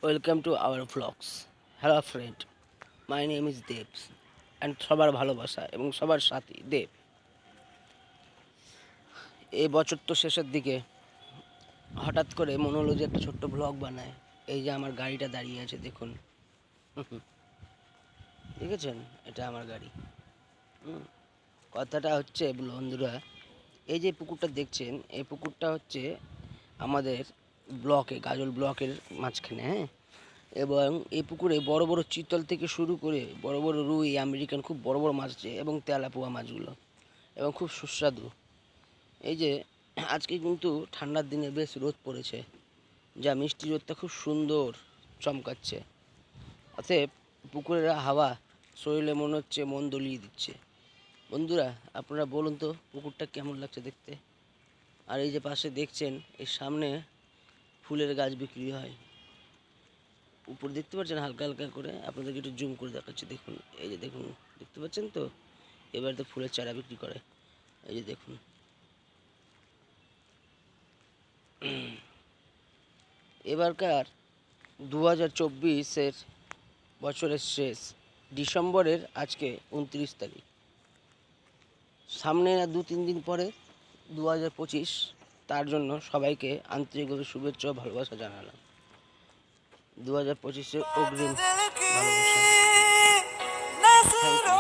Welcome to our vlogs. Hello friend, my name is Dev and সবার ভালোবাসা এবং সবার সাথী দেব। এই বছর তো শেষের দিকে হঠাৎ করে মনে হলো যে একটা ছোট্ট ব্লগ বানায়। এই যে আমার গাড়িটা দাঁড়িয়ে আছে দেখুন, দেখেছেন? এটা আমার গাড়ি। কথাটা হচ্ছে বন্ধুরা, এই যে পুকুরটা দেখছেন, এই পুকুরটা হচ্ছে আমাদের গাজল ব্লকের মাঝখানে, হ্যাঁ। এবং এই পুকুরে বড় বড় চিতল থেকে শুরু করে বড় বড় রুই, আমেরিকান খুব বড় বড় মাছ আছে এবং তেলাপোয়া মাছগুলো, এবং খুব সুস্বাদু। এই যে আজকে কিন্তু ঠান্ডার দিনে বেশ রোদ পড়েছে, যা মিষ্টি রোদটা খুব সুন্দর চমকাচ্ছে। অতএব পুকুরের হাওয়া শরীরে মনে হচ্ছে মন দলিয়ে দিচ্ছে। বন্ধুরা, আপনারা বলুন তো পুকুরটা কেমন লাগছে দেখতে। আর এই যে পাশে দেখছেন, এর সামনে ফুলের গাছ বিক্রি হয়। উপর দেখতে পাচ্ছেন হালকা হালকা করে, আপনাদেরকে একটু জুম করে দেখাচ্ছি। দেখুন, এই যে দেখুন, দেখতে পাচ্ছেন তো? এবার তো ফুলের চারা বিক্রি করে। এই যে দেখুন, এবারকার 2024-এর বছরের শেষ, ডিসেম্বরের আজকে 29 তারিখ। সামনে 2-3 দিন পরে 2025, তার জন্য সবাইকে আন্তরিকভাবে শুভেচ্ছা ও ভালোবাসা জানালাম। 2025-এর অগ্রিম ভালোবাসা। Thank you.